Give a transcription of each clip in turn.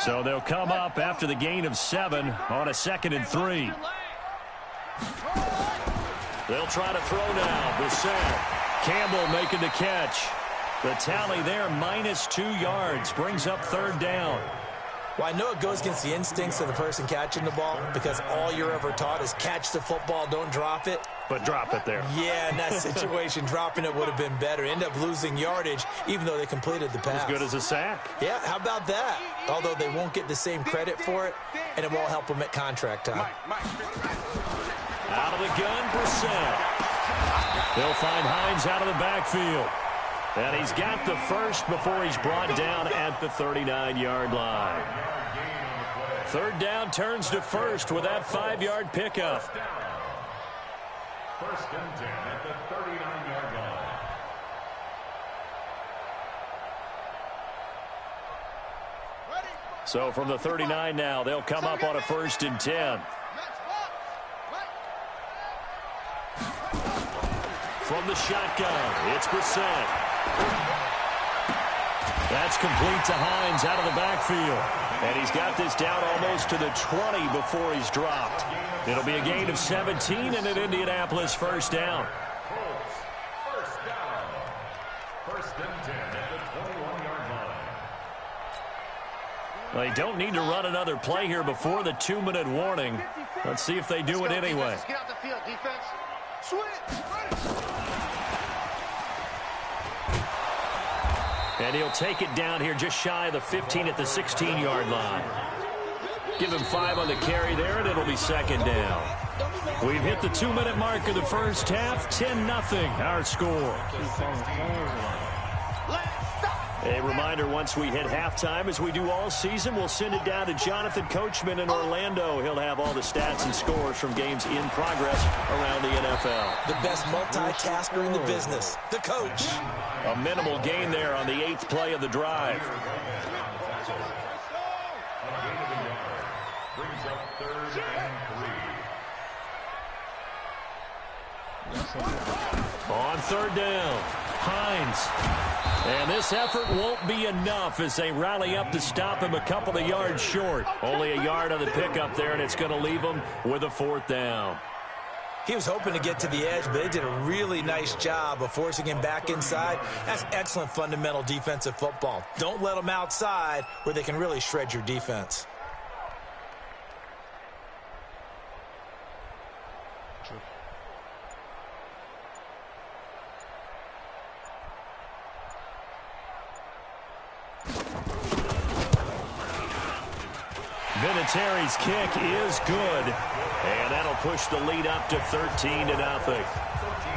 So they'll come up after the gain of 7 on a 2nd and 3. They'll try to throw now. Brissett. Campbell making the catch. The tally there, minus 2 yards, brings up 3rd down. Well, I know it goes against the instincts of the person catching the ball because all you're ever taught is catch the football, don't drop it. But drop it there. Yeah, in that situation, dropping it would have been better. End up losing yardage, even though they completed the pass. As good as a sack. Yeah, how about that? Although they won't get the same credit for it, and it won't help them at contract time. Out of the gun, Brissett. They'll find Hines out of the backfield. And he's got the first before he's brought down at the 39-yard line. 3rd down turns to 1st with that 5-yard pickup. 1st and 10 at the 39-yard line. So from the 39 now, they'll come up on a 1st and 10. From the shotgun, it's Brissett. That's complete to Hines out of the backfield. And he's got this down almost to the 20 before he's dropped. It'll be a gain of 17 and an Indianapolis 1st down. First down. 1st and 10 at the 21-yard line. They don't need to run another play here before the 2-minute warning. Let's see if they do it anyway. Get out the field, defense. Switch. And he'll take it down here just shy of the 15 at the 16-yard line. Give him 5 on the carry there, and it'll be 2nd down. We've hit the 2-minute mark of the first half. 10-0 our score. A reminder, once we hit halftime, as we do all season, we'll send it down to Jonathan Coachman in Orlando. He'll have all the stats and scores from games in progress around the NFL. The best multitasker in the business, the coach. A minimal gain there on the 8th play of the drive. Brings up 3rd and 3. On 3rd down, Hines. And this effort won't be enough as they rally up to stop him a couple of yards short. Only a yard on the pickup there, and it's going to leave him with a 4th down. He was hoping to get to the edge, but they did a really nice job of forcing him back inside. That's excellent fundamental defensive football. Don't let them outside where they can really shred your defense. Vinatieri's kick is good, and that'll push the lead up to 13-0.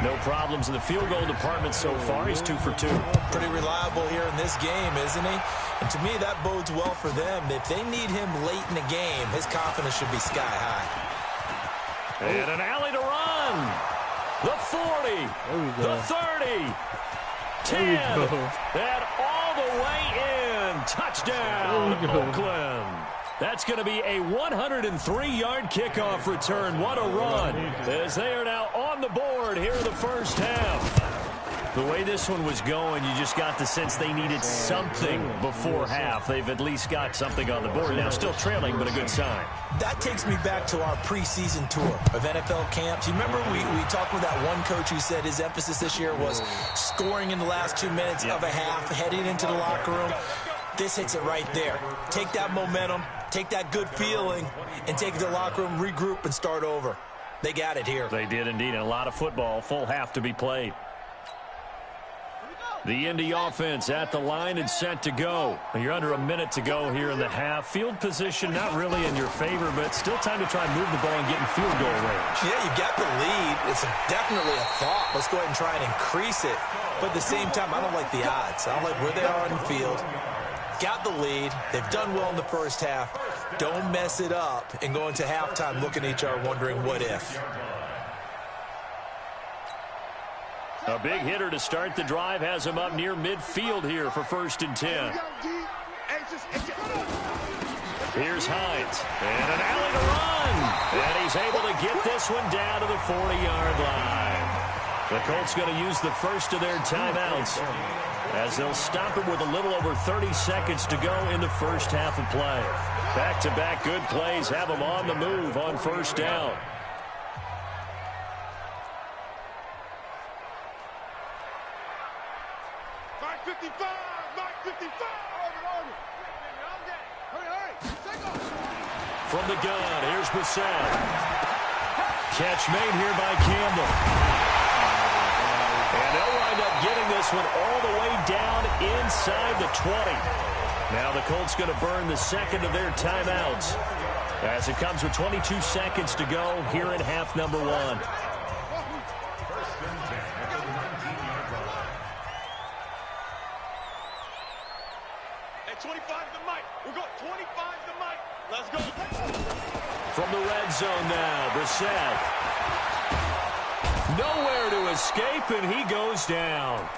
No problems in the field goal department so far. He's 2 for 2. Pretty reliable here in this game, isn't he? And to me, that bodes well for them. If they need him late in the game, his confidence should be sky high. And an alley to run. The 40, the 30, 10, and all the way in. Touchdown, Oakland. That's going to be a 103-yard kickoff return. What a run, as they are now on the board here in the first half. The way this one was going, you just got the sense they needed something before half. They've at least got something on the board. Now still trailing, but a good sign. That takes me back to our preseason tour of NFL camps. You remember we talked with that one coach who said his emphasis this year was scoring in the last 2 minutes of a half, heading into the locker room. This hits it right there. Take that momentum, take that good feeling, and take it to the locker room, regroup, and start over. They got it here. They did indeed, and a lot of football, full half to be played. The Indy offense at the line and set to go. You're under a minute to go here in the half. Field position not really in your favor, but still time to try and move the ball and get in field goal range. Yeah, you've got the lead. It's definitely a thought. Let's go ahead and try and increase it. But at the same time, I don't like the odds. I don't like where they are on the field. Got the lead. They've done well in the first half. Don't mess it up and go into halftime looking at each other wondering what if. A big hitter to start the drive has him up near midfield here for 1st and 10. Here's Hines. And an alley to run. And he's able to get this one down to the 40-yard line. The Colts going to use the first of their timeouts. as they'll stop it with a little over 30 seconds to go in the first half of play. Back-to-back good plays have them on the move on first down. Mark 55! Mark 55! From the gun, here's Brissett. Catch made here by Campbell. And they'll wind up getting this one all the way down inside the 20. Now the Colts going to burn the second of their timeouts as it comes with 22 seconds to go here in half number 1. Hey, 25 the mic. We're going 25 the mic. Let's go. From the red zone now, Brissett. Nowhere to escape, and he goes down.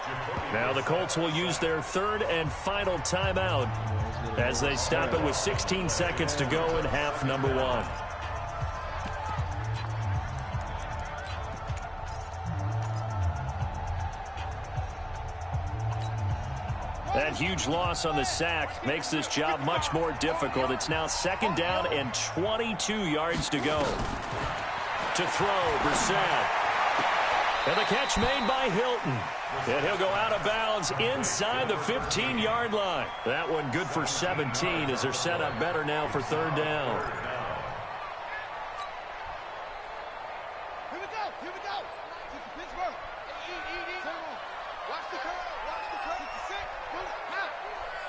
Now the Colts will use their third and final timeout as they stop it with 16 seconds to go in half number 1. That huge loss on the sack makes this job much more difficult. It's now second down and 22 yards to go. To throw, Brissett. And the catch made by Hilton. And he'll go out of bounds inside the 15-yard line. That one good for 17 as they're set up better now for third down. Here we go. Here we go. Pittsburgh. Watch the curl. Watch the curl. 66.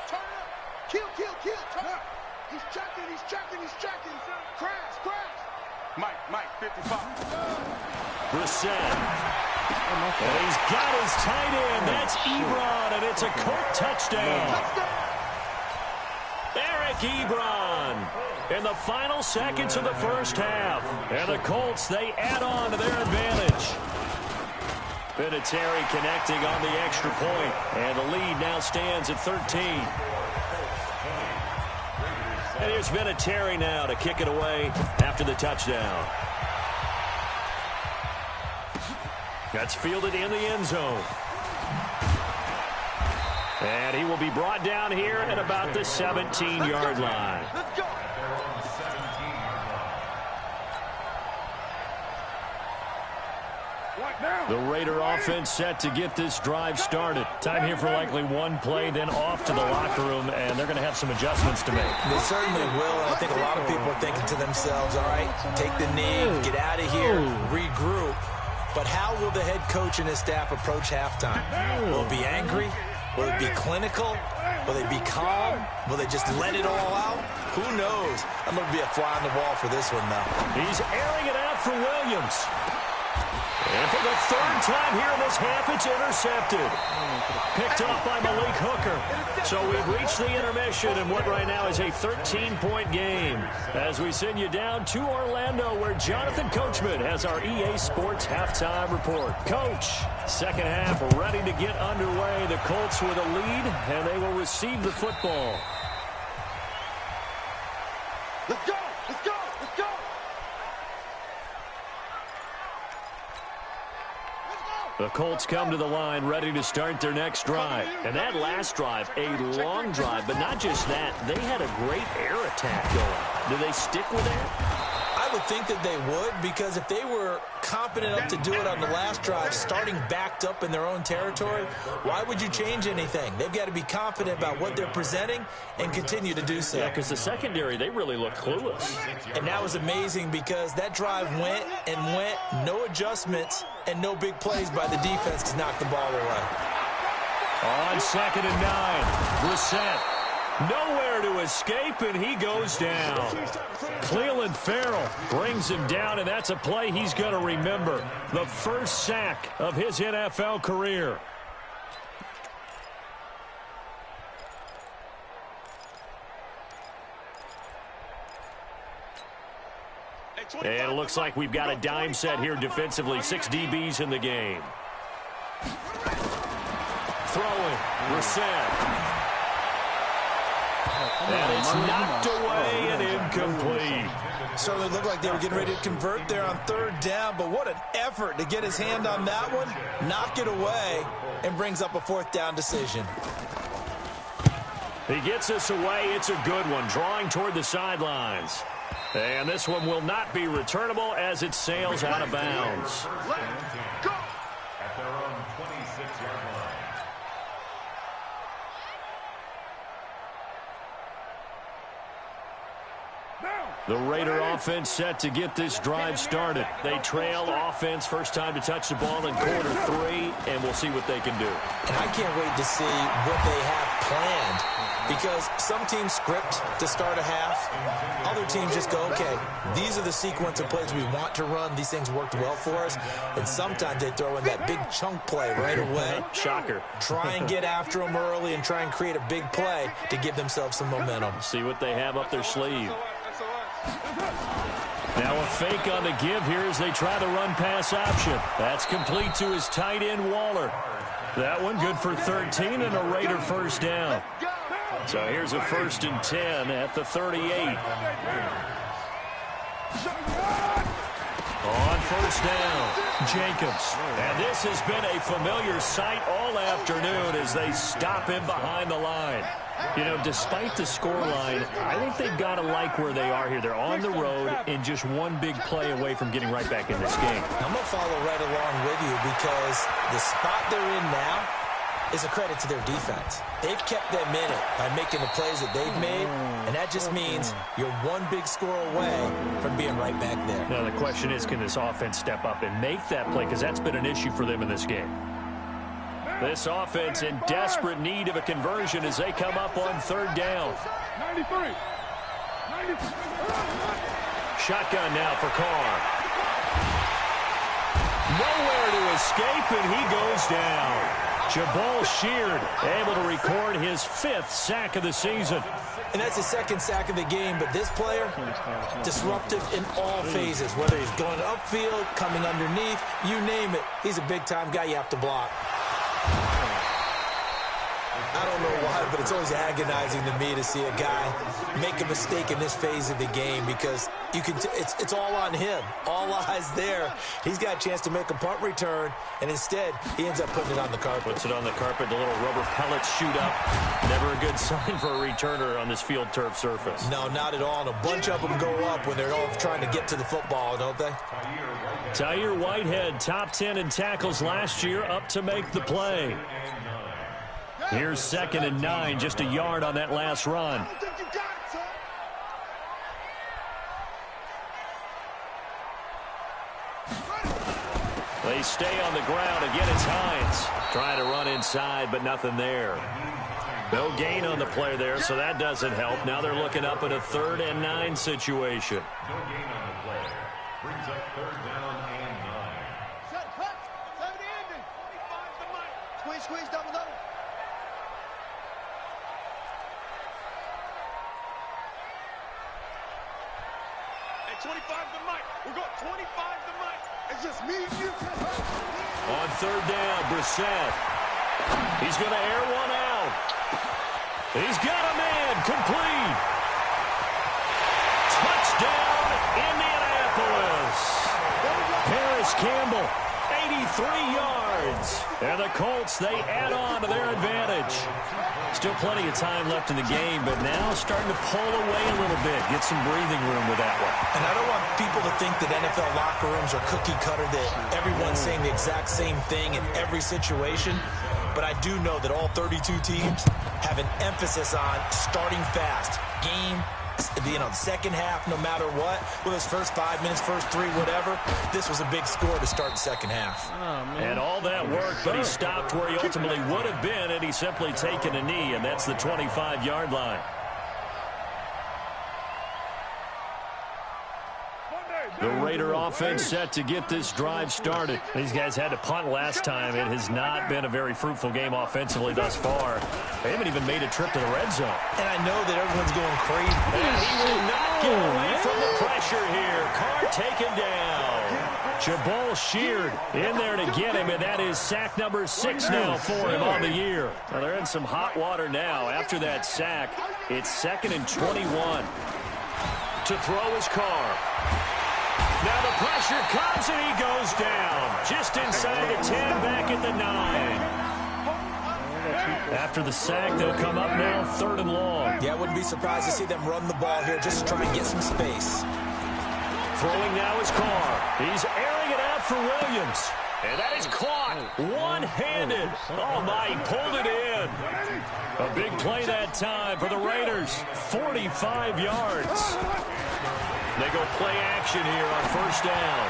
Turn up. Kill. Turn up. He's checking. Crash. Mike, 55. Brissett. And he's got his tight end. That's Ebron, and it's a Colt touchdown. Eric Ebron in the final seconds of the first half. And the Colts, they add on to their advantage. Vinatieri connecting on the extra point, and the lead now stands at 13. And here's Vinatieri now to kick it away after the touchdown. That's fielded in the end zone. And he will be brought down here at about the 17-yard line. Let's go. The Raider offense set to get this drive started. Time here for likely one play, then off to the locker room, and they're going to have some adjustments to make. They certainly will, and I think a lot of people are thinking to themselves, all right, take the knee, get out of here, regroup. But how will the head coach and his staff approach halftime? Will it be angry? Will it be clinical? Will they be calm? Will they just let it all out? Who knows? I'm going to be a fly on the wall for this one, though. He's airing it out for Williams. And for the third time here in this half, it's intercepted. Picked off by Malik Hooker. So we've reached the intermission in what right now is a 13-point game. As we send you down to Orlando, where Jonathan Coachman has our EA Sports halftime report. Coach, second half ready to get underway. The Colts with a lead, and they will receive the football. Let's go. The Colts come to the line ready to start their next drive. And that last drive, a long drive, but not just that. They had a great air attack going. Do they stick with that? I would think that they would, because if they were competent enough to do it on the last drive, starting backed up in their own territory, why would you change anything? They've got to be confident about what they're presenting and continue to do so. Yeah, because the secondary, they really look clueless. And that was amazing because that drive went, no adjustments, and no big plays by the defense to knock the ball away. On 2nd and 9, Brissett. Nowhere to escape, and he goes down. Cleveland Farrell brings him down, and that's a play he's going to remember. The first sack of his NFL career. And it looks like we've got a dime set here defensively. 6 DBs in the game. Throwing, Brissett. And it's knocked away and incomplete. Certainly looked like they were getting ready to convert there on third down, but what an effort to get his hand on that one, knock it away, and brings up a fourth down decision. He gets us away. It's a good one, drawing toward the sidelines. And this one will not be returnable as it sails out of bounds. Go! At their own 26-yard line. The Raider offense set to get this drive started. They trail offense, first time to touch the ball in quarter 3, and we'll see what they can do. And I can't wait to see what they have planned, because some teams script to start a half. Other teams just go, okay, these are the sequence of plays we want to run. These things worked well for us. And sometimes they throw in that big chunk play right away. Shocker. Try and get after them early and try and create a big play to give themselves some momentum. See what they have up their sleeve. Now a fake on the give here as they try the run-pass option. That's complete to his tight end, Waller. That one good for 13 and a Raider first down. So here's a 1st and 10 at the 38. On first down, Jacobs. And this has been a familiar sight all afternoon as they him behind the line. You know, despite the scoreline, I think they've got to like where they are here. They're on the road and just one big play away from getting right back in this game. I'm going to follow right along with you because the spot they're in now is a credit to their defense. They've kept them in it by making the plays that they've made, and that just means you're one big score away from being right back there. Now, the question is, can this offense step up and make that play? Because that's been an issue for them in this game. This offense in desperate need of a conversion as they come up on third down. 93. Shotgun now for Carr. Nowhere to escape, and he goes down. Jabal Sheard able to record his 5th sack of the season. And that's his 2nd sack of the game, but this player, disruptive in all phases, whether he's going upfield, coming underneath, you name it. He's a big-time guy you have to block. I don't know why, but it's always agonizing to me to see a guy make a mistake in this phase of the game because you can. It's all on him. All eyes there. He's got a chance to make a punt return, and instead he ends up putting it on the carpet. Puts it on the carpet. The little rubber pellets shoot up. Never a good sign for a returner on this field turf surface. No, not at all. And a bunch of them go up when they're all trying to get to the football, don't they? Tahir Whitehead, top 10 in tackles last year, up to make the play. Here's 2nd and 9, just a yard on that last run. They stay on the ground. Again, it's Hines. Trying to run inside, but nothing there. No gain on the play there, so that doesn't help. Now they're looking up at a 3rd and 9 situation. No gain on the play. Brings up 3rd down and 9. Set, cut. 70 ending. 25 the mic. Squeeze, double. Hey, 25 the mic. We're going 25 the mic. It's just me and you. On 3rd down, Brissett. He's going to air one out. He's got a man. Complete. Touchdown, Indianapolis. Paris Campbell, 83 yards. And the Colts, they add on to their advantage. Still plenty of time left in the game, but now starting to pull away a little bit. Get some breathing room with that one. And I don't want people to think that NFL locker rooms are cookie cutter, that everyone's saying the exact same thing in every situation. But I do know that all 32 teams have an emphasis on starting fast. Game, the second half, no matter what. Well, his first 5 minutes, first 3, whatever. This was a big score to start the second half. And all that work, but he stopped where he ultimately would have been, and he's simply taken a knee, and that's the 25-yard line. The Raider offense set to get this drive started. These guys had to punt last time. It has not been a very fruitful game offensively thus far. They haven't even made a trip to the red zone. And I know that everyone's going crazy. And he will not get away from the pressure here. Carr taken down. Jabal sheared in there to get him, and that is sack number 6 now for him on the year. Well, they're in some hot water now. After that sack, it's 2nd and 21. To throw his Carr. Now the pressure comes, and he goes down. Just inside the 10, back at the 9. After the sack, they'll come up now 3rd and long. Yeah, I wouldn't be surprised to see them run the ball here just to try and get some space. Throwing now is Carr. He's airing it out for Williams. And that is caught one-handed. Oh, my, he pulled it in. A big play that time for the Raiders. 45 yards. They go play action here on 1st down.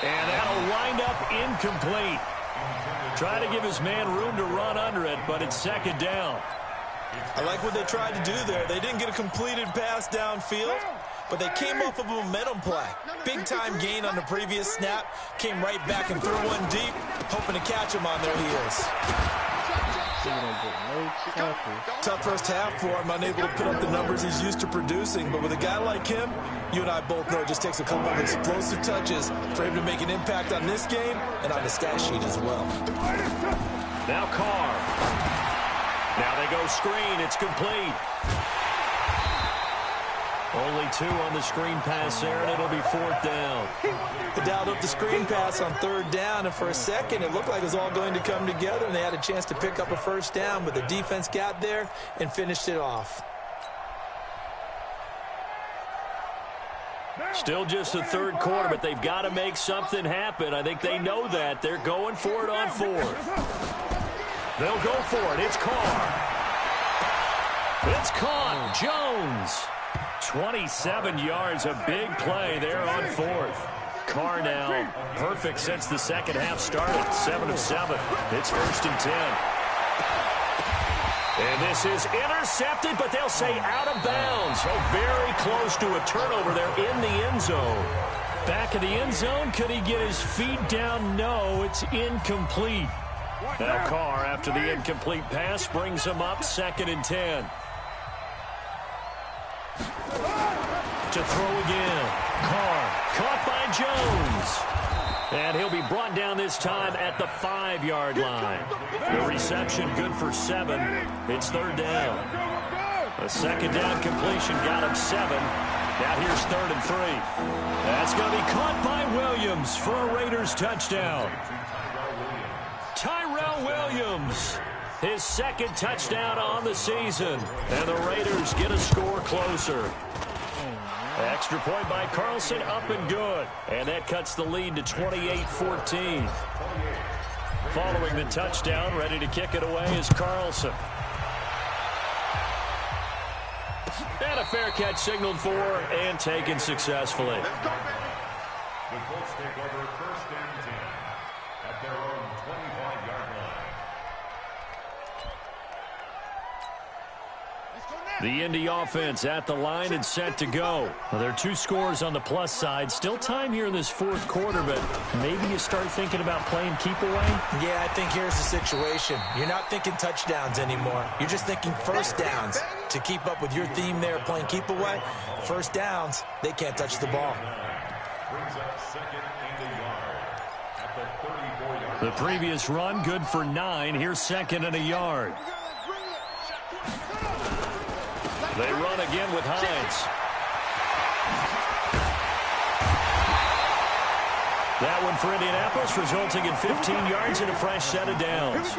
And that'll wind up incomplete. Trying to give his man room to run under it, but it's 2nd down. I like what they tried to do there. They didn't get a completed pass downfield, but they came off of a momentum play. Big-time gain on the previous snap. Came right back and threw one deep, hoping to catch him on their heels. Tough first half for him, unable to put up the numbers he's used to producing. But with a guy like him, you and I both know it just takes a couple of explosive touches for him to make an impact on this game and on the stat sheet as well. Now Carr. Now they go screen. It's complete. Only 2 on the screen pass there, and it'll be 4th down. They dialed up the screen pass on 3rd down, and for a second, it looked like it was all going to come together, and they had a chance to pick up a 1st down, but the defense got there and finished it off. Still just the 3rd quarter, but they've got to make something happen. I think they know that. They're going for it on 4th. They'll go for it. It's Carr. It's caught. Jones. 27 yards, a big play there on 4th. Carr now perfect since the second half started. 7 of 7. It's 1st and 10. And this is intercepted, but they'll say out of bounds. So very close to a turnover there in the end zone. Back of the end zone, could he get his feet down? No, it's incomplete. Now Carr, after the incomplete pass, brings him up 2nd and 10. To throw again. Carr caught by Jones. And he'll be brought down this time at the 5-yard line. The reception good for 7. It's 3rd down. A 2nd down completion got him 7. Now here's 3rd and 3. That's going to be caught by Williams for a Raiders touchdown. Tyrell Williams. His 2nd touchdown on the season. And the Raiders get a score closer. Extra point by Carlson, up and good. And that cuts the lead to 28-14. Following the touchdown, ready to kick it away is Carlson. And a fair catch signaled for and taken successfully. The Colts take over 1st and 10 at their own 25-yard line. The Indy offense at the line and set to go. Well, there are 2 scores on the plus side. Still time here in this 4th quarter, but maybe you start thinking about playing keep away? Yeah, I think here's the situation. You're not thinking touchdowns anymore. You're just thinking 1st downs. To keep up with your theme there, playing keep away, 1st downs, they can't touch the ball. Brings up 2nd and a yard at the 34-yard line. The previous run good for 9. Here's 2nd and a yard. They run again with Hines. That one for Indianapolis, resulting in 15 yards and a fresh set of downs.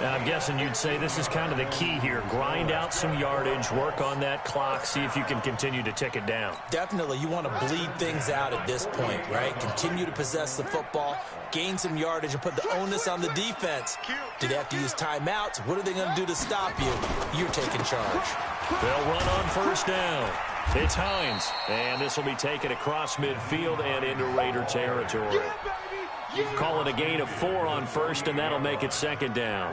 Now, I'm guessing you'd say this is kind of the key here. Grind out some yardage, work on that clock, see if you can continue to tick it down. Definitely. You want to bleed things out at this point, right? Continue to possess the football, gain some yardage, and put the onus on the defense. Do they have to use timeouts? What are they going to do to stop you? You're taking charge. They'll run on 1st down. It's Hines, and this will be taken across midfield and into Raider territory. Call it a gain of 4 on 1st, and that'll make it 2nd down.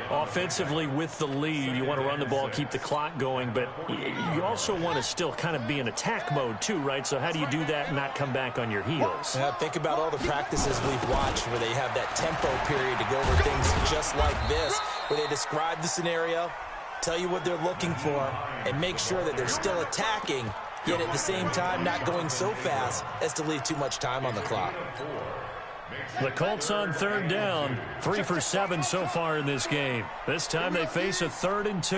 Offensively with the lead, you want to run the ball, keep the clock going, but you also want to still kind of be in attack mode too, right? So how do you do that and not come back on your heels? Yeah, think about all the practices we've watched where they have that tempo period to go over things just like this, where they describe the scenario, tell you what they're looking for, and make sure that they're still attacking yet at the same time not going so fast as to leave too much time on the clock. The Colts on third down, 3 for 7 so far in this game. This time they face a 3rd and 2.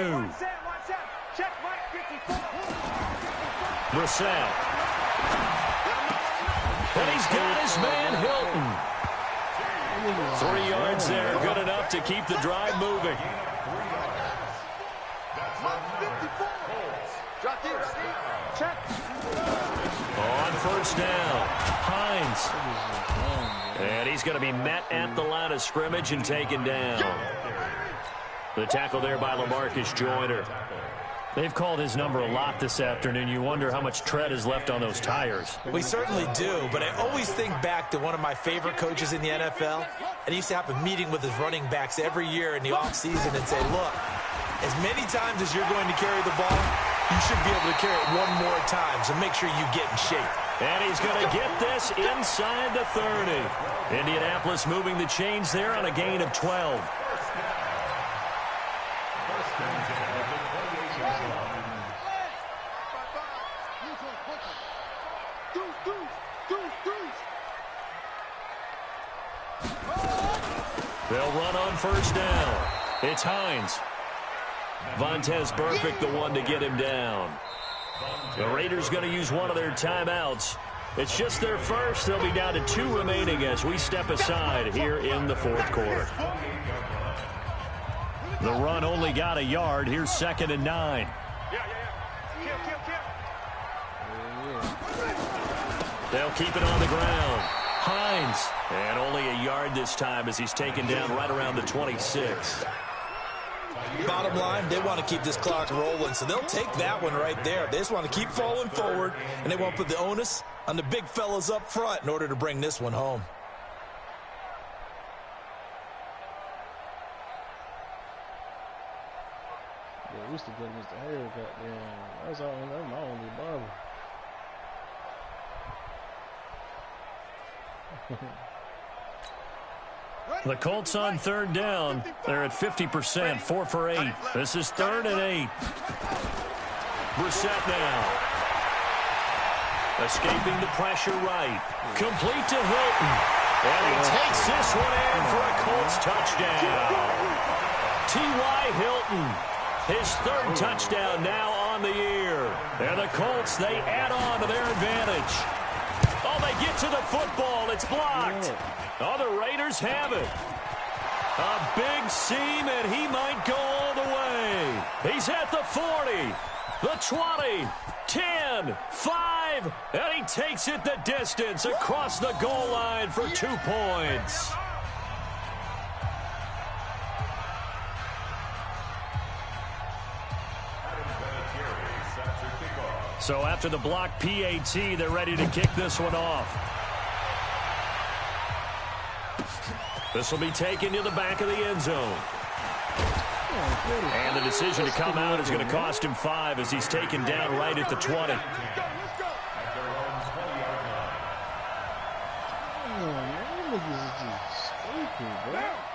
Brissett. And he's got his man Hilton. 3 yards there, good enough to keep the drive moving. On first down, Hines. And he's going to be met at the line of scrimmage and taken down. The tackle there by LaMarcus Joyner. They've called his number a lot this afternoon. You wonder how much tread is left on those tires. We certainly do, but I always think back to one of my favorite coaches in the NFL. And he used to have a meeting with his running backs every year in the offseason and say, look, as many times as you're going to carry the ball, you should be able to carry it one more time, so make sure you get in shape. And he's going to get this inside the 30. Indianapolis moving the chains there on a gain of 12. They'll run on first down. It's Hines. Vontez Burfict, the one to get him down. The Raiders going to use one of their timeouts. It's just their first. They'll be down to 2 remaining as we step aside here in the 4th quarter. The run only got a yard. Here's 2nd and 9. They'll keep it on the ground. Hines. And only a yard this time as he's taken down right around the 26. Bottom line, they want to keep this clock rolling, so they'll take that one right there. They just want to keep falling forward, and they won't put the onus on the big fellas up front in order to bring this one home. Yeah, we used to get Mr. Harris got there. That's my only barber. The Colts on third down. They're at 50%, 4 for 8. This is 3rd and 8. Brissett now. Escaping the pressure right. Complete to Hilton. And he takes this one in for a Colts touchdown. T.Y. Hilton. His 3rd touchdown now on the year. And the Colts, they add on to their advantage. Oh, they get to the football. It's blocked. Oh, the Raiders have it. A big seam, and he might go all the way. He's at the 40, the 20, 10, 5, and he takes it the distance across the goal line for 2 points. So after the block PAT, they're ready to kick this one off. This will be taken to the back of the end zone. And the decision to come out is going to cost him 5 as he's taken down right at the 20.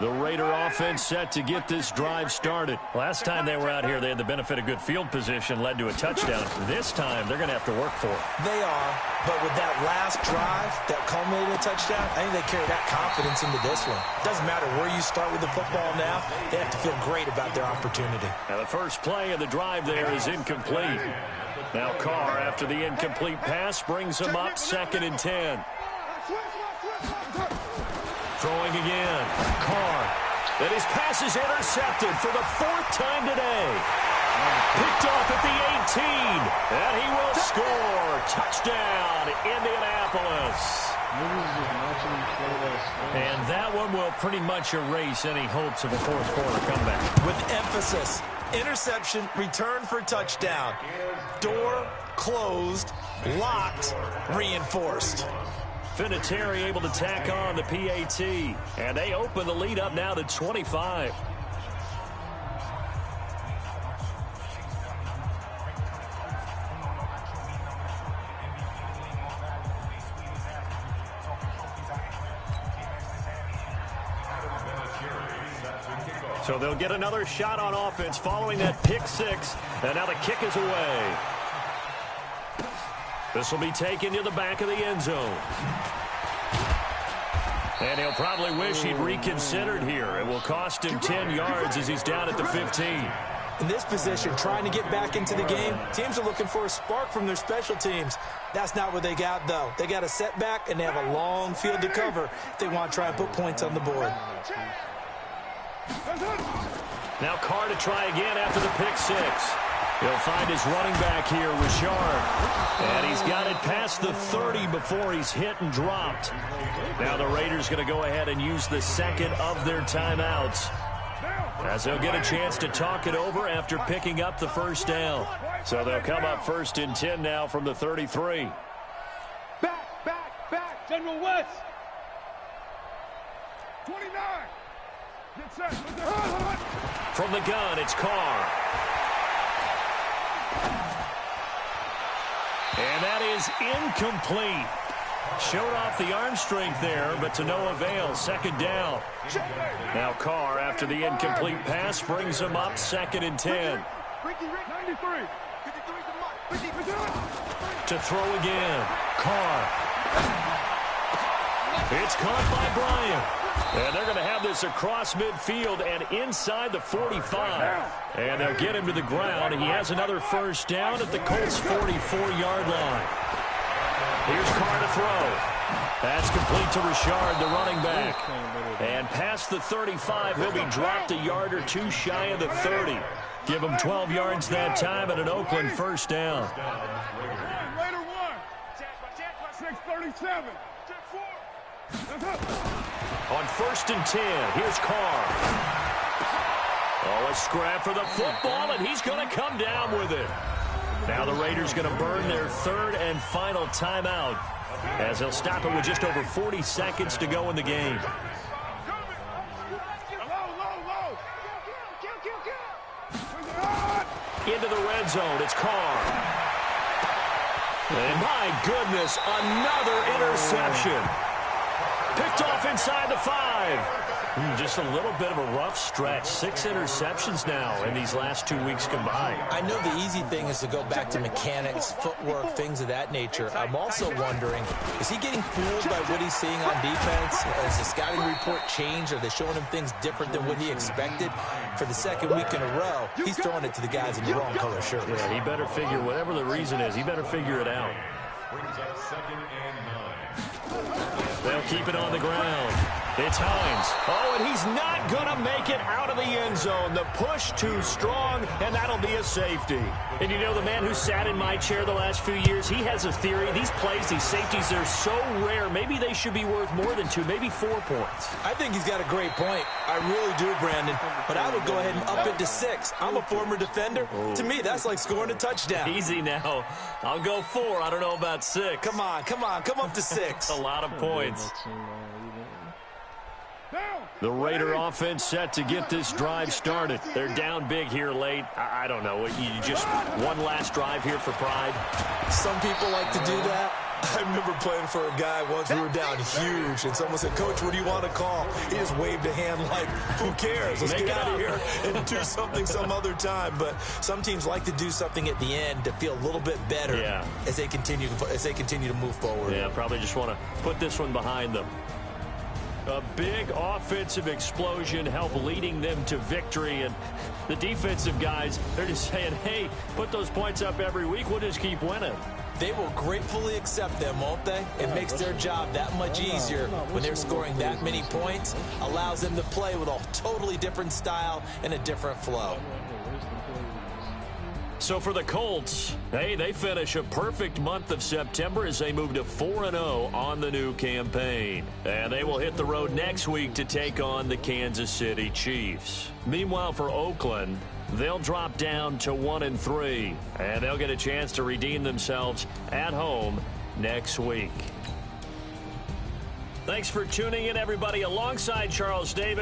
The Raider offense set to get this drive started. Last time they were out here, they had the benefit of good field position, led to a touchdown. This time, they're going to have to work for it. They are, but with that last drive that culminated in a touchdown, I think they carry that confidence into this one. It doesn't matter where you start with the football now. They have to feel great about their opportunity. Now, the first play of the drive there is incomplete. Now Carr, after the incomplete pass, brings him up 2nd and 10. Throwing again. Carr. And his pass is intercepted for the 4th time today. Picked off at the 18. And he will score. Touchdown, Indianapolis. And that one will pretty much erase any hopes of a 4th quarter comeback. With emphasis. Interception, return for touchdown. Door closed, locked, reinforced. Vinatieri able to tack on the PAT. And they open the lead up now to 25. So they'll get another shot on offense following that pick 6. And now the kick is away. This will be taken to the back of the end zone. And he'll probably wish he'd reconsidered here. It will cost him 10 yards as he's down at the 15. In this position, trying to get back into the game, teams are looking for a spark from their special teams. That's not what they got, though. They got a setback, and they have a long field to cover if they want to try and put points on the board. Now Carr to try again after the pick six. He'll find his running back here, Richard. And he's got it past the 30 before he's hit and dropped. Now the Raiders going to go ahead and use the second of their timeouts, as they'll get a chance to talk it over after picking up the first down. So they'll come up 1st and 10 now from the 33. Back, General West. 29. Get set. From the gun, it's Carr. And that is incomplete. Showed off the arm strength there, but to no avail. 2nd down. Now Carr, after the incomplete pass, brings him up 2nd and 10. 93. To throw again. Carr. It's caught by Bryant. And they're going to have this across midfield and inside the 45. And they'll get him to the ground. He has another first down at the Colts' 44-yard line. Here's Carr to throw. That's complete to Richard, the running back. And past the 35, he'll be dropped a yard or two shy of the 30. Give him 12 yards that time and an Oakland first down. Raider 1. 637. On 1st and 10, here's Carr. Oh, a scrap for the football, and he's going to come down with it. Now the Raiders going to burn their 3rd and final timeout, as they'll stop it with just over 40 seconds to go in the game. Into the red zone, it's Carr. And my goodness, another interception. Picked off inside the 5. Just a little bit of a rough stretch. 6 interceptions now in these last 2 weeks combined. I know the easy thing is to go back to mechanics, footwork, things of that nature. I'm also wondering, is he getting fooled by what he's seeing on defense? Has the scouting report changed? Are they showing him things different than what he expected? For the 2nd week in a row, he's throwing it to the guys in the wrong color shirts. Yeah, he better figure, whatever the reason is, he better figure it out. Brings up 2nd and 9. They'll keep it on the ground. It's Hines. Oh, and he's not going to make it out of the end zone. The push too strong, and that'll be a safety. And you know, the man who sat in my chair the last few years, he has a theory. These plays, these safeties, they're so rare. Maybe they should be worth more than 2, maybe 4 points. I think he's got a great point. I really do, Brandon. But I would go ahead and up it to 6. I'm a former defender. To me, that's like scoring a touchdown. Easy now. I'll go 4. I don't know about 6. Come on. Come up to 6. A lot of points. The Raider offense set to get this drive started. They're down big here late. I don't know. You just one last drive here for pride? Some people like to do that. I remember playing for a guy once. We were down huge, and someone said, "Coach, what do you want to call?" He just waved a hand like, "Who cares? Let's get out of here and do something some other time." But some teams like to do something at the end to feel a little bit better as they continue to move forward. Yeah, probably just want to put this one behind them. A big offensive explosion helped leading them to victory, and the defensive guys, they're just saying, hey, put those points up every week, we'll just keep winning. They will gratefully accept them, won't they? It makes their job that much easier when they're scoring that many points, allows them to play with a totally different style and a different flow. So for the Colts, hey, they finish a perfect month of September as they move to 4-0 on the new campaign. And they will hit the road next week to take on the Kansas City Chiefs. Meanwhile, for Oakland, they'll drop down to 1-3, and they'll get a chance to redeem themselves at home next week. Thanks for tuning in, everybody. Alongside Charles Davis.